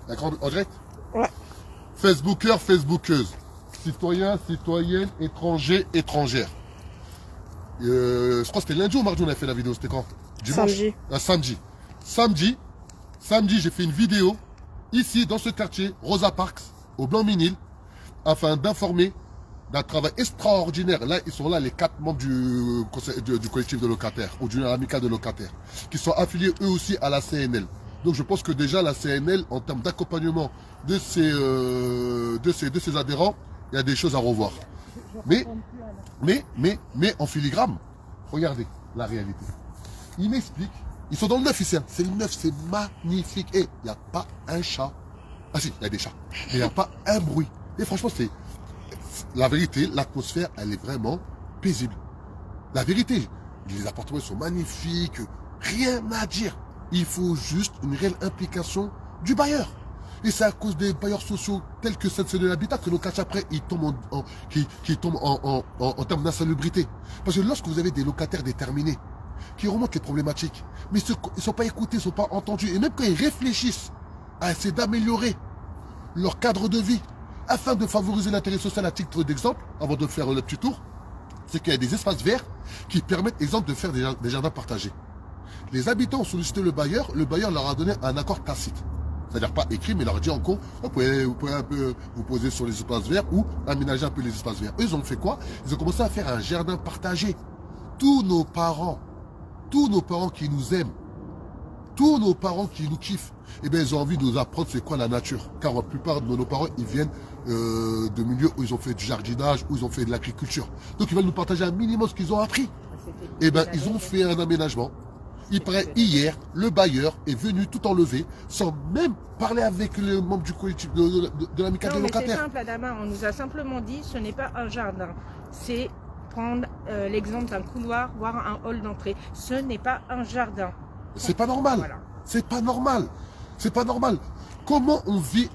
En direct? Ouais. Facebookers, Facebookeuses, citoyens, citoyennes, étrangers, étrangères. Je crois que c'était lundi ou mardi on a fait la vidéo, c'était quand? Dimanche. Samedi. Samedi. Samedi, j'ai fait une vidéo ici dans ce quartier, Rosa Parks, au Blanc-Minil, afin d'informer d'un travail extraordinaire. Là, ils sont là, les 4 membres du collectif de locataires, ou du amical de locataires, qui sont affiliés eux aussi à la CNL. Donc je pense que déjà la CNL, en termes d'accompagnement de ses adhérents, il y a des choses à revoir. Mais en filigrane, regardez la réalité. Ils m'expliquent, ils sont dans le 9 ici, hein. C'est le 9, c'est magnifique. Et il n'y a pas un chat. Ah si, il y a des chats. Mais il n'y a pas un bruit. Et franchement, c'est la vérité, l'atmosphère, elle est vraiment paisible. La vérité, les appartements sont magnifiques, rien à dire. Il faut juste une réelle implication du bailleur. Et c'est à cause des bailleurs sociaux tels que cette de l'habitat que nos quartiers après, ils tombent en termes d'insalubrité. Parce que lorsque vous avez des locataires déterminés, qui remontent les problématiques, mais ils ne sont pas écoutés, ils ne sont pas entendus, et même quand ils réfléchissent à essayer d'améliorer leur cadre de vie, afin de favoriser l'intérêt social à titre d'exemple, avant de faire le petit tour, c'est qu'il y a des espaces verts qui permettent, exemple, de faire des jardins partagés. Les habitants ont sollicité le bailleur leur a donné un accord tacite. C'est-à-dire pas écrit, mais il leur a dit en gros, vous pouvez un peu vous poser sur les espaces verts ou aménager un peu les espaces verts. Eux, ils ont fait quoi? Ils ont commencé à faire un jardin partagé. Tous nos parents qui nous aiment, tous nos parents qui nous kiffent, eh bien, ils ont envie de nous apprendre c'est quoi la nature. Car la plupart de nos parents, ils viennent de milieux où ils ont fait du jardinage, où ils ont fait de l'agriculture. Donc, ils veulent nous partager un minimum ce qu'ils ont appris. Eh bien, ils ont fait un aménagement. Il paraît hier, le bailleur est venu tout enlever, sans même parler avec les membres du collectif de l'amicale des locataires. C'est simple, Adama, on nous a simplement dit ce n'est pas un jardin. C'est prendre l'exemple d'un couloir, voire un hall d'entrée. Ce n'est pas un jardin. C'est pas normal. Voilà. C'est pas normal. C'est pas normal. Comment on vit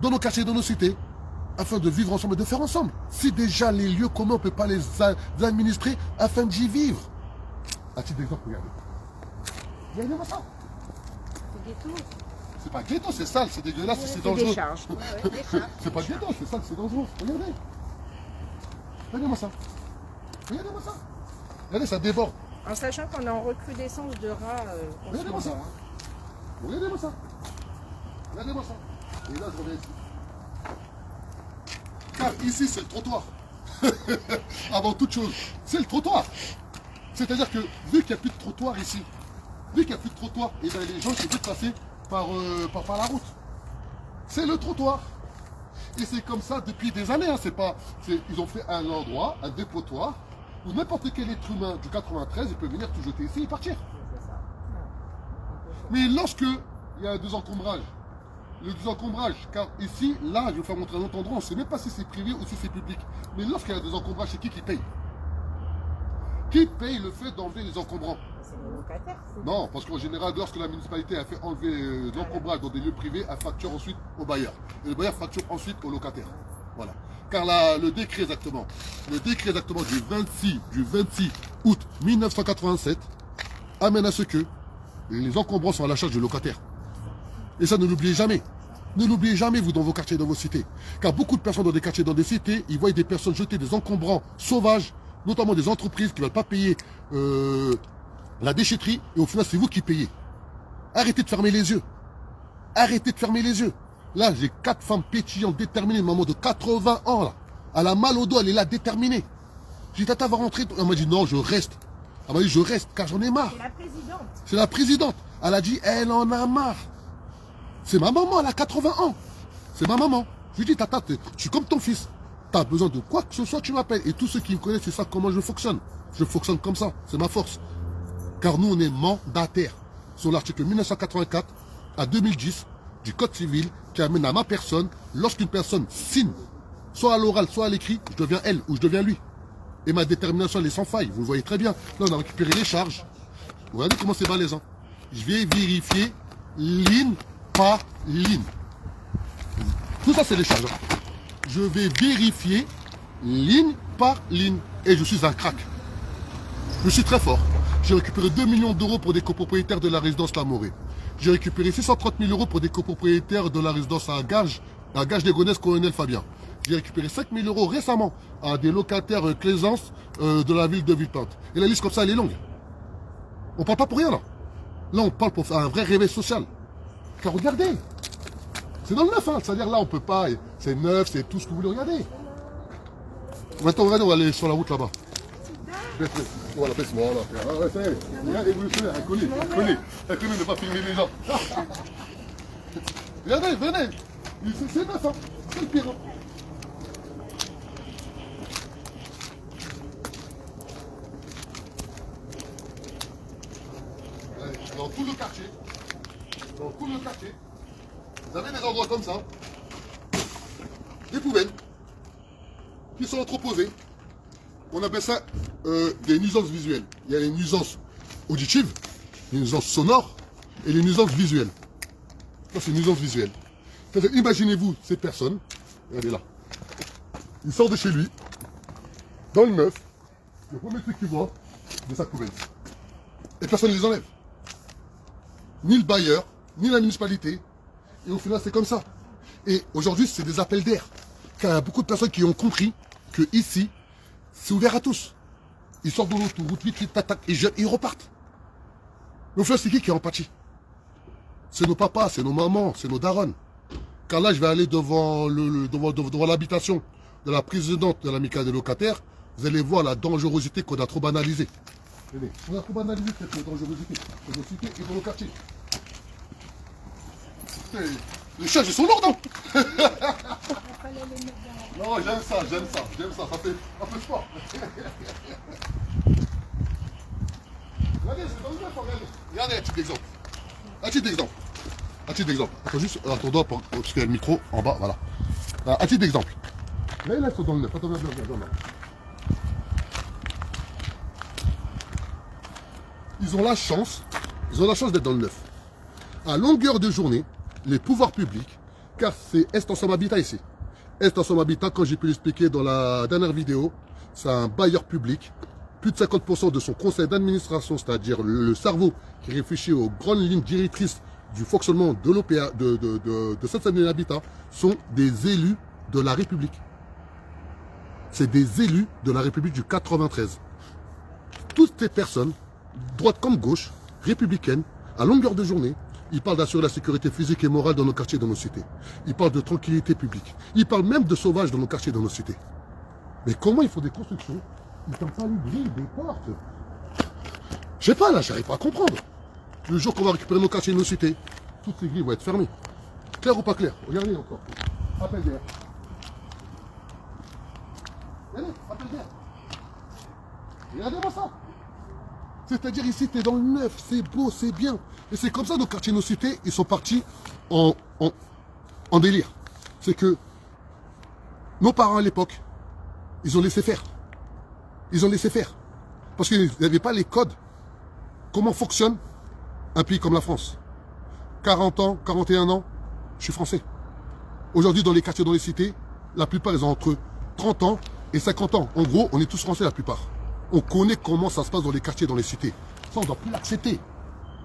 dans nos quartiers, dans nos cités, afin de vivre ensemble et de faire ensemble? Si déjà les lieux communs, on ne peut pas les administrer afin d'y vivre. À titre d'exemple, regardez. Regardez-moi ça. C'est ghetto. C'est pas ghetto, c'est sale, c'est dégueulasse, c'est dangereux. Des charges. C'est pas ghetto, c'est sale, c'est dangereux. Regardez. Regardez-moi ça. Regardez-moi ça. Regardez, ça déborde. En sachant qu'on est en recrudescence de rats. Regardez-moi ça. Regardez-moi ça. Regardez-moi ça. Et là, je reviens ici. Car ici, c'est le trottoir. Avant toute chose, c'est le trottoir. C'est-à-dire que, vu qu'il n'y a plus de trottoir ici, et ben, les gens sont obligés de passer par la route. C'est le trottoir. Et c'est comme ça depuis des années. Hein. Ils ont fait un endroit, un dépotoir, où n'importe quel être humain du 93, il peut venir tout jeter ici et partir. Mais lorsque il y a un désencombrage, car ici, là, je vais vous faire montrer un autre endroit, on ne sait même pas si c'est privé ou si c'est public. Mais lorsqu'il y a un désencombrage, c'est qui paye? Qui paye le fait d'enlever les encombrants? C'est les locataires. Non, parce qu'en général, lorsque la municipalité a fait enlever l'encombrage dans des lieux privés, elle facture ensuite au bailleur. Et le bailleur facture ensuite au locataire. Voilà. Car le décret exactement du 26 août 1987 amène à ce que les encombrants sont à la charge du locataire. Et ça, ne l'oubliez jamais. Ne l'oubliez jamais, vous, dans vos quartiers, dans vos cités. Car beaucoup de personnes dans des quartiers, dans des cités, ils voient des personnes jeter des encombrants sauvages, notamment des entreprises qui ne veulent pas payer la déchetterie, et au final, c'est vous qui payez. Arrêtez de fermer les yeux. Arrêtez de fermer les yeux. Là, j'ai 4 femmes pétillantes, déterminées, une maman de 80 ans, là. Elle a mal au dos, elle est là, déterminée. J'ai dit, tata, va rentrer. Elle m'a dit, non, je reste. Elle m'a dit, je reste, car j'en ai marre. C'est la présidente. C'est la présidente. Elle a dit, elle en a marre. C'est ma maman, elle a 80 ans. C'est ma maman. Je lui dis, tata, je suis comme ton fils. Tu as besoin de quoi que ce soit, tu m'appelles. Et tous ceux qui me connaissent, c'est ça comment je fonctionne. Je fonctionne comme ça, c'est ma force. Car nous, on est mandataires. Sur l'article 1984 à 2010 du Code civil qui amène à ma personne, lorsqu'une personne signe, soit à l'oral, soit à l'écrit, je deviens elle ou je deviens lui. Et ma détermination, elle est sans faille. Vous le voyez très bien. Là, on a récupéré les charges. Vous regardez comment c'est balèze. Je vais vérifier ligne par ligne. Tout ça, c'est les charges. Je vais vérifier ligne par ligne. Et je suis un crack. Je suis très fort. J'ai récupéré 2 millions d'euros pour des copropriétaires de la résidence Lamoré. J'ai récupéré 630 000 euros pour des copropriétaires de la résidence à Gage des Gonesse, Colonel Fabien. J'ai récupéré 5 000 euros récemment à des locataires Claisance de la ville de Villepinte. Et la liste comme ça, elle est longue. On parle pas pour rien là. Là, on parle pour faire un vrai réveil social. Car regardez, c'est dans le neuf, hein. C'est-à-dire là, on peut pas, c'est neuf, c'est tout ce que vous voulez regarder. Maintenant, regardez, on va aller sur la route là-bas. Voilà, fais-moi, voilà. Ah ouais, ça y est. Regardez, vous le savez, elle connaît de pas filmer les gens. Regardez, venez. C'est neuf, hein. C'est le pire. Hein. Dans tout le quartier, vous avez des endroits comme ça, des poubelles qui sont entreposées. On appelle ça des nuisances visuelles. Il y a les nuisances auditives, les nuisances sonores et les nuisances visuelles. Ça, c'est une nuisance visuelle. Imaginez-vous ces personnes, regardez là, ils sortent de chez lui, dans le neuf, le premier truc qu'ils voient, c'est sa poubelle. Et personne ne les enlève. Ni le bailleur, ni la municipalité. Et au final, c'est comme ça. Et aujourd'hui, c'est des appels d'air. Car il y a beaucoup de personnes qui ont compris que ici, c'est ouvert à tous. Ils sortent de l'autoroute, vite, tac, tac, et ils repartent. Mais au final, c'est qui est en pâtit? C'est nos papas, c'est nos mamans, c'est nos darons. Car là, je vais aller devant l'habitation de la présidente de l'amicale des locataires. Vous allez voir la dangerosité qu'on a trop banalisée. On a trop banalisé cette dangerosité dans nos cités et dans nos quartiers. Les charges, ils sont lourdes, non? Non, j'aime ça. Ça fait un peu sport. Regardez, c'est dans le neuf, regardez. Regardez un petit exemple. Un petit exemple. Attends juste, ton doigt, parce qu'il y a le micro en bas, voilà. Un petit exemple. Là, ils sont dans le neuf. Attends, viens. Ils ont la chance d'être dans le neuf. À longueur de journée, les pouvoirs publics, car c'est Est Ensemble Habitat ici. Est Ensemble Habitat, quand j'ai pu l'expliquer dans la dernière vidéo, c'est un bailleur public. Plus de 50% de son conseil d'administration, c'est-à-dire le cerveau qui réfléchit aux grandes lignes directrices du fonctionnement de l'OPA, de Seine-Saint-Denis Habitat, sont des élus de la République. C'est des élus de la République du 93. Toutes ces personnes, droite comme gauche, républicaines, à longueur de journée, ils parlent d'assurer la sécurité physique et morale dans nos quartiers, dans nos cités. Ils parlent de tranquillité publique. Ils parlent même de sauvage dans nos quartiers, dans nos cités. Mais comment ils font des constructions? Ils t'ont pas les grilles, des portes. Je sais pas là, j'arrive pas à comprendre. Le jour qu'on va récupérer nos quartiers et nos cités, toutes ces grilles vont être fermées. Clair ou pas clair? Regardez encore. Appel d'air. Regardez, appel d'air. Regardez-moi ça. C'est-à-dire ici, tu es dans le neuf, c'est beau, c'est bien. Et c'est comme ça, nos quartiers, nos cités, ils sont partis en délire. C'est que nos parents à l'époque, ils ont laissé faire. Parce qu'ils n'avaient pas les codes. Comment fonctionne un pays comme la France? 40 ans, 41 ans, je suis français. Aujourd'hui, dans les quartiers, dans les cités, la plupart, ils ont entre 30 ans et 50 ans. En gros, on est tous français la plupart. On connaît comment ça se passe dans les quartiers, dans les cités. Ça, on ne doit plus l'accepter.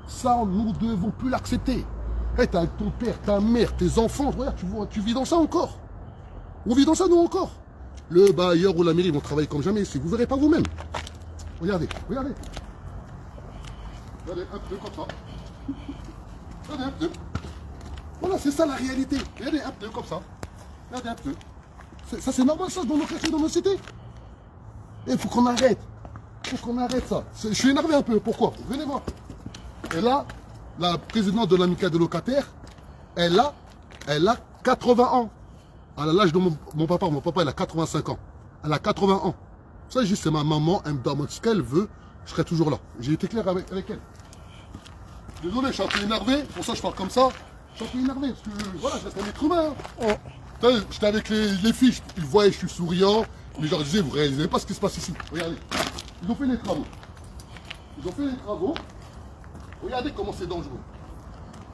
Ça, nous ne devons plus l'accepter. Hey, t'as ton père, ta mère, tes enfants, regarde, tu vis dans ça encore. On vit dans ça, nous, encore. Le bailleur ou la mairie vont travailler comme jamais ici. Vous ne verrez pas vous-même. Regardez. Regardez un peu comme ça. Regardez un peu. Voilà, c'est ça la réalité. Regardez un peu comme ça. Regardez un peu. Ça, c'est normal, ça, dans nos quartiers, dans nos cités. Il faut qu'on arrête. Ça. Je suis énervé un peu. Pourquoi? Venez voir. Et là, la présidente de l'amicale des locataires, elle a 80 ans. À l'âge de mon papa. Mon papa, il a 85 ans. Elle a 80 ans. Ça, juste, c'est ma maman. Elle me demande ce qu'elle veut. Je serai toujours là. J'ai été clair avec elle. Désolé, je suis un peu énervé. Pour ça, je parle comme ça. Je suis un peu énervé. Parce que, voilà, je reste un être humain. Oh. J'étais avec les filles. Ils voyaient, je suis souriant. Mais je leur disais, vous ne réalisez pas ce qui se passe ici. Regardez. Ils ont fait les travaux. Regardez comment c'est dangereux.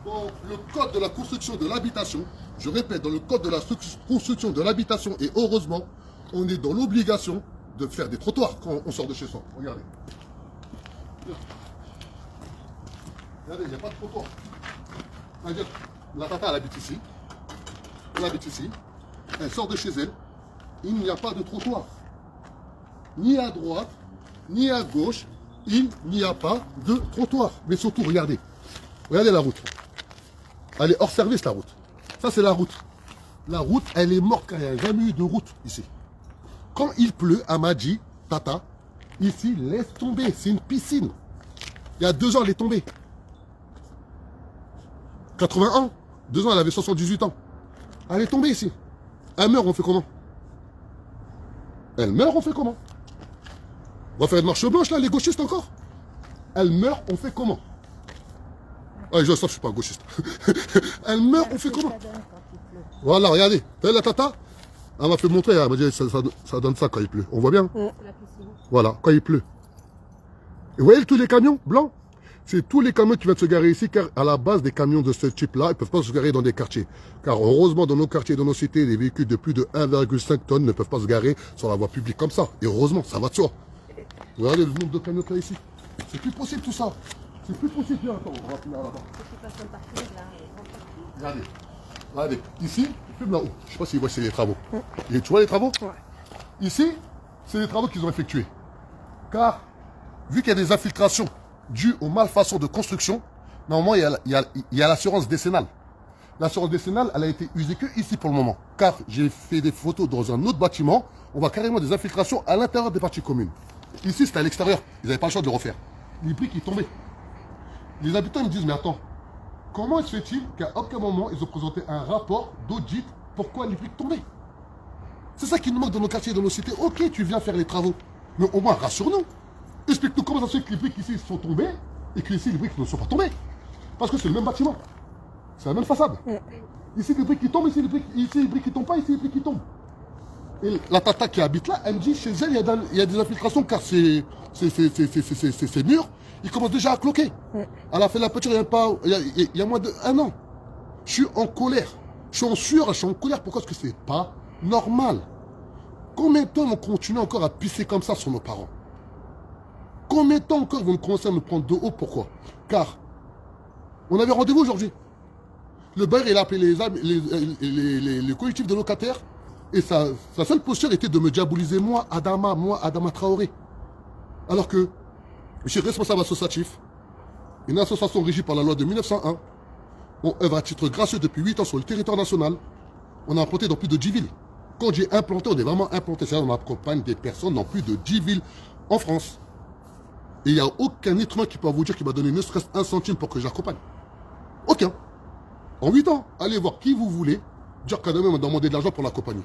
Dans le code de la construction de l'habitation, je répète, dans le code de la construction de l'habitation, et heureusement, on est dans l'obligation de faire des trottoirs quand on sort de chez soi. Regardez. Regardez, il n'y a pas de trottoir. C'est-à-dire, la tata, elle habite ici. Elle habite ici. Elle sort de chez elle. Il n'y a pas de trottoir. Ni à droite, ni à gauche. Il n'y a pas de trottoir. Mais surtout, regardez. Regardez la route. Elle est hors service, la route. Ça, c'est la route. La route, elle est morte car il n'y a jamais eu de route ici. Quand il pleut, elle m'a dit, tata, ici, laisse tomber. C'est une piscine. Il y a 2 ans, elle est tombée. 81. 2 ans, elle avait 78 ans. Elle est tombée ici. Elle meurt, on fait comment? Elle meurt, on fait comment? On va faire une marche blanche, là, les gauchistes encore? Elle meurt, on fait comment? Ah, je sais, je suis pas gauchiste. Elle meurt, on fait comment? Voilà, regardez. T'as vu la tata? Elle m'a fait montrer, elle m'a dit, ça donne ça quand il pleut. On voit bien? Voilà, quand il pleut. Et vous voyez tous les camions blancs? C'est tous les camions qui viennent se garer ici, car à la base des camions de ce type-là, ils ne peuvent pas se garer dans des quartiers. Car heureusement, dans nos quartiers, dans nos cités, les véhicules de plus de 1,5 tonnes ne peuvent pas se garer sur la voie publique comme ça. Et heureusement, ça va de soi. Regardez le nombre de camions qu'il y a ici. C'est plus possible tout ça. C'est plus possible. Viens, attends, on va finir là-bas. Regardez. Regardez. Ici, film là-haut. Je ne sais pas si vous voyez, c'est les travaux. Et tu vois les travaux? Ouais. Ici, c'est les travaux qu'ils ont effectués. Car, vu qu'il y a des infiltrations dues aux malfaçons de construction, normalement, il y a l'assurance décennale. L'assurance décennale, elle a été usée que ici pour le moment. Car j'ai fait des photos dans un autre bâtiment. On voit carrément des infiltrations à l'intérieur des parties communes. Ici, c'était à l'extérieur. Ils n'avaient pas le choix de le refaire. Les briques, ils tombaient. Les habitants me disent, mais attends, comment se fait-il qu'à aucun moment, ils ont présenté un rapport d'audit pourquoi les briques tombaient? C'est ça qui nous manque dans nos quartiers, dans nos cités. Ok, tu viens faire les travaux. Mais au moins, rassure-nous. Explique-nous comment ça se fait que les briques ici sont tombées et que ici, les briques ne sont pas tombées. Parce que c'est le même bâtiment. C'est la même façade. Ici, les briques qui tombent, ici, les briques qui tombent pas, ici, les briques qui tombent. Et la tata qui habite là, elle me dit, chez elle, il y a des infiltrations car ces murs, ils commencent déjà à cloquer. Elle a fait la peinture il y a moins d'1 an. Je suis en colère. Je suis en sueur, je suis en colère. Pourquoi? Parce que c'est pas normal. Combien de temps on continue encore à pisser comme ça sur nos parents? Combien de temps encore vont commencer à nous prendre de haut? Pourquoi? Car on avait rendez-vous aujourd'hui. Le bailleur, il a appelé les collectifs de locataires et sa seule posture était de me diaboliser, moi, Adama Traoré. Alors que je suis responsable associatif, une association régie par la loi de 1901. On œuvre à titre gracieux depuis 8 ans sur le territoire national. On a implanté dans plus de 10 villes. Quand j'ai implanté, on est vraiment implanté. C'est-à-dire qu'on accompagne des personnes dans plus de 10 villes en France. Et il n'y a aucun être humain qui peut vous dire qu'il va donner ne serait-ce 1 centime pour que je l'accompagne. Aucun. En 8 ans, allez voir qui vous voulez, dire qu'un homme m'a demandé de l'argent pour l'accompagner.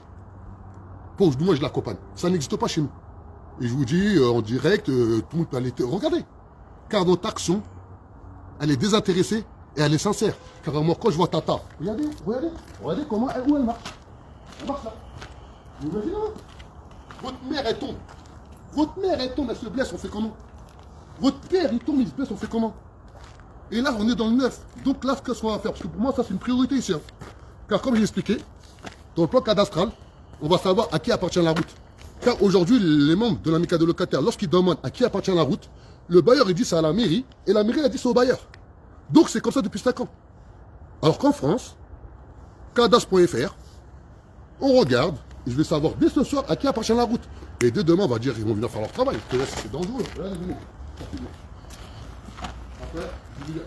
Pour moi, je l'accompagne. Ça n'existe pas chez nous. Et je vous dis en direct, tout le monde peut aller... Regardez. Car notre action, elle est désintéressée et elle est sincère. Car moi, quand je vois Tata, regardez comment où elle marche. Elle marche là. Vous imaginez là? Votre mère, elle tombe. Votre mère, elle tombe, elle se blesse, on fait comment? Votre père, il tombe, il se blesse, on fait comment? Et là, on est dans le neuf. Donc là, qu'est-ce qu'on va faire? Parce que pour moi, ça, c'est une priorité ici. Hein. Car comme j'ai expliqué, dans le plan cadastral, on va savoir à qui appartient la route. Car aujourd'hui, les membres de l'amicale de locataires, lorsqu'ils demandent à qui appartient la route, le bailleur, il dit c'est à la mairie, et la mairie, elle dit c'est au bailleur. Donc c'est comme ça depuis 5 ans. Alors qu'en France, cadastre.fr, on regarde, et je vais savoir dès ce soir à qui appartient la route. Et dès demain, on va dire, ils vont venir faire leur travail. C'est dangereux. Après, je dis,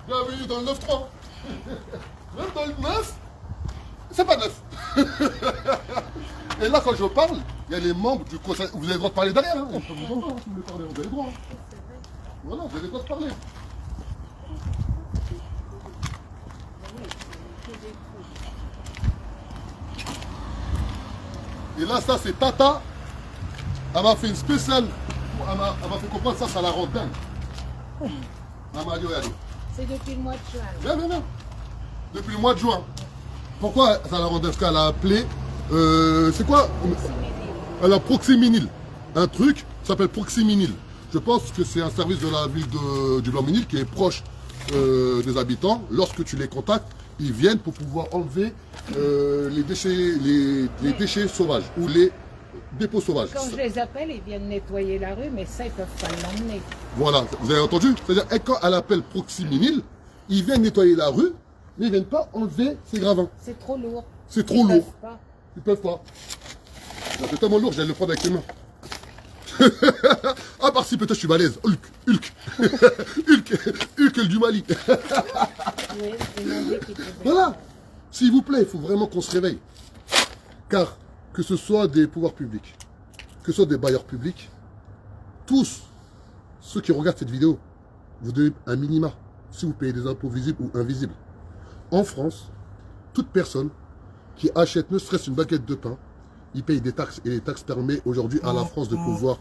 bienvenue dans le 9-3. Même dans le 9, c'est pas 9. Et là, quand je parle, il y a les membres du conseil. Vous avez le droit de parler derrière. Hein. Je peux vous entendre si vous voulez parler. Vous avez le droit. Hein. Voilà, vous avez le droit de parler. Et là, ça, c'est Tata. Elle m'a fait une spéciale. Elle m'a fait comprendre ça, ça la rend dingue. Elle m'a dit, regardez. C'est depuis le mois de juin. Viens. Depuis le mois de juin. Pourquoi ça la rend dingue? Parce qu'elle a appelé. C'est quoi? Elle a Proximinil. Un truc qui s'appelle Proximinil. Je pense que c'est un service de la ville du Blanc-Ménil qui est proche des habitants. Lorsque tu les contactes, ils viennent pour pouvoir enlever les déchets sauvages ou les dépôt sauvage. Quand je les appelle, ils viennent nettoyer la rue, mais ça, ils peuvent pas l'emmener. Voilà, vous avez entendu? C'est-à-dire, et quand elle appelle Proximinil, ils viennent nettoyer la rue, mais ils ne viennent pas enlever ces gravins. C'est trop lourd. C'est trop lourd. Peuvent pas. Ils peuvent pas. C'est tellement lourd, j'allais le prendre avec les mains. À part si peut-être je suis balèze. Hulk. Hulk du Mali. Oui, demandez qu'ils peuvent. Voilà. S'il vous plaît, il faut vraiment qu'on se réveille. Car que ce soit des pouvoirs publics, que ce soit des bailleurs publics, tous ceux qui regardent cette vidéo, vous devez un minima si vous payez des impôts visibles ou invisibles. En France, toute personne qui achète ne serait-ce une baguette de pain, il paye des taxes et les taxes permettent aujourd'hui à la France de pouvoir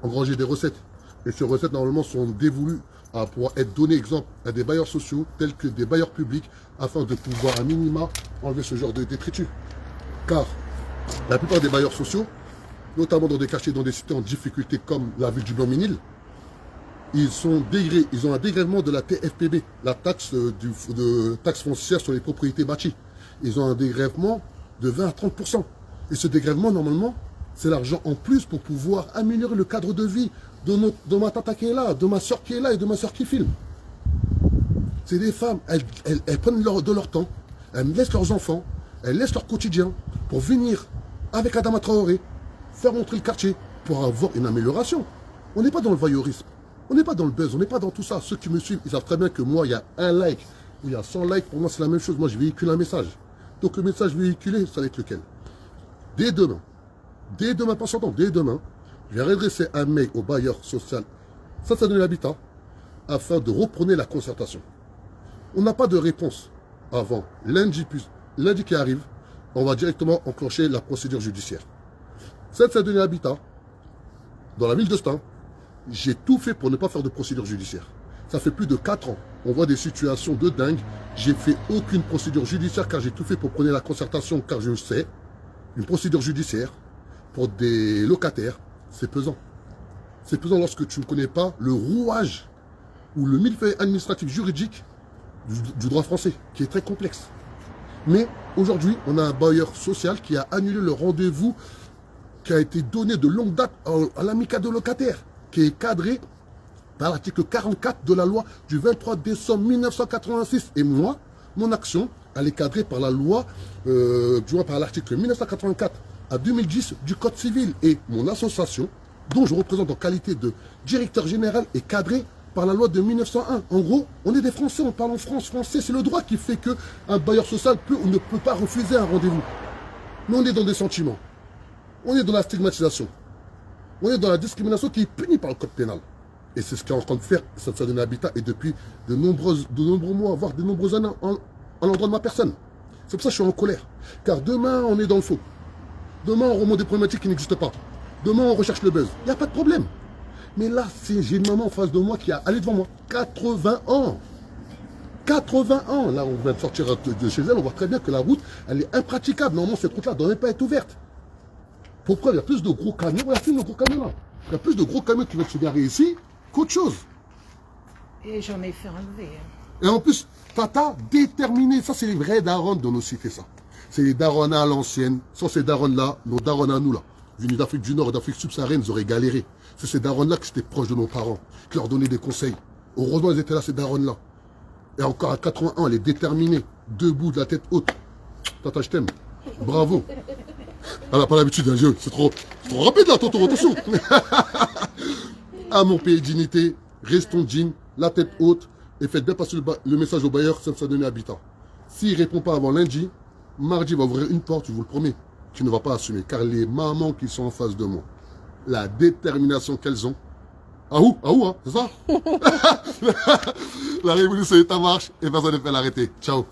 engranger des recettes. Et ces recettes normalement sont dévolues à pouvoir être données exemple à des bailleurs sociaux tels que des bailleurs publics afin de pouvoir à minima enlever ce genre de détritus. Car la plupart des bailleurs sociaux, notamment dans des quartiers, dans des cités en difficulté comme la ville du Blanc-Ménil, ils ont un dégrèvement de la TFPB, la taxe de taxe foncière sur les propriétés bâties. Ils ont un dégrèvement de 20 à 30%. Et ce dégrèvement, normalement, c'est l'argent en plus pour pouvoir améliorer le cadre de vie de ma tata qui est là, de ma soeur qui est là et de ma soeur qui filme. C'est des femmes, elles prennent de leur temps, elles laissent leurs enfants, elles laissent leur quotidien pour venir avec Adama Traoré, faire montrer le quartier pour avoir une amélioration. On n'est pas dans le voyeurisme, on n'est pas dans le buzz, on n'est pas dans tout ça. Ceux qui me suivent, ils savent très bien que moi, il y a un like ou il y a 100 likes, pour moi c'est la même chose. Moi je véhicule un message. Donc le message véhiculé, ça va être lequel? Dès demain, pas s'entendre, dès demain, je vais redresser un mail au bailleur social, ça donne l'habitat, afin de reprendre la concertation. On n'a pas de réponse avant lundi qui arrive, on va directement enclencher la procédure judiciaire. Ça donne l'habitat, dans la ville de Stein, j'ai tout fait pour ne pas faire de procédure judiciaire. Ça fait plus de 4 ans. On voit des situations de dingue. J'ai fait aucune procédure judiciaire car j'ai tout fait pour prendre la concertation car je sais, une procédure judiciaire pour des locataires, c'est pesant. C'est pesant lorsque tu ne connais pas le rouage ou le millefeuille administratif juridique du droit français, qui est très complexe. Mais aujourd'hui, on a un bailleur social qui a annulé le rendez-vous qui a été donné de longue date à l'amicale de locataires, qui est cadré par l'article 44 de la loi du 23 décembre 1986. Et moi, mon action, elle est cadrée par la loi, par l'article 1984 à 2010 du Code civil. Et mon association, dont je représente en qualité de directeur général, est cadrée par la loi de 1901. En gros, on est des Français, on parle en français. C'est le droit qui fait qu'un bailleur social peut ou ne peut pas refuser un rendez-vous. Mais on est dans des sentiments. On est dans la stigmatisation. On est dans la discrimination qui est punie par le code pénal. Et c'est ce qu'est en train de faire Samsadine Habitat et depuis de nombreux mois, voire de nombreuses années à l'endroit de ma personne. C'est pour ça que je suis en colère. Car demain, on est dans le faux. Demain, on remonte des problématiques qui n'existent pas. Demain, on recherche le buzz. Il n'y a pas de problème. Mais là, j'ai une maman en face de moi qui a allé devant moi. 80 ans. 80 ans. Là, on vient de sortir de chez elle. On voit très bien que la route, elle est impraticable. Normalement, cette route-là ne devrait pas être ouverte. Pourquoi il y a plus de gros camions? Regarde, filme le gros camion là. Il y a plus de gros camions qui veulent se garer ici qu'autre chose. Et j'en ai fait enlever. Et en plus, Tata déterminé. Ça, c'est les vrais darons de nos cités, ça. C'est les darons à l'ancienne. Sans ces darons-là, nos darons à nous, là, venus d'Afrique du Nord et d'Afrique subsaharienne, ils auraient galéré. C'est ces darons-là qui étaient proches de nos parents, qui leur donnaient des conseils. Heureusement, ils étaient là, ces darons-là. Et encore à 80 ans, elle est déterminée, debout, de la tête haute. Tata, je t'aime. Bravo. Elle n'a pas l'habitude d'un jeu. C'est trop rapide, là, tonton, attention. À mon pays, dignité, restons dignes, la tête haute, et faites bien passer le message au bailleur, ça me donne habitat. S'il ne répond pas avant lundi, mardi, il va ouvrir une porte, je vous le promets, qu'il ne va pas assumer. Car les mamans qui sont en face de moi, la détermination qu'elles ont, hein, c'est ça? La révolution est en marche et personne ne peut l'arrêter. Ciao.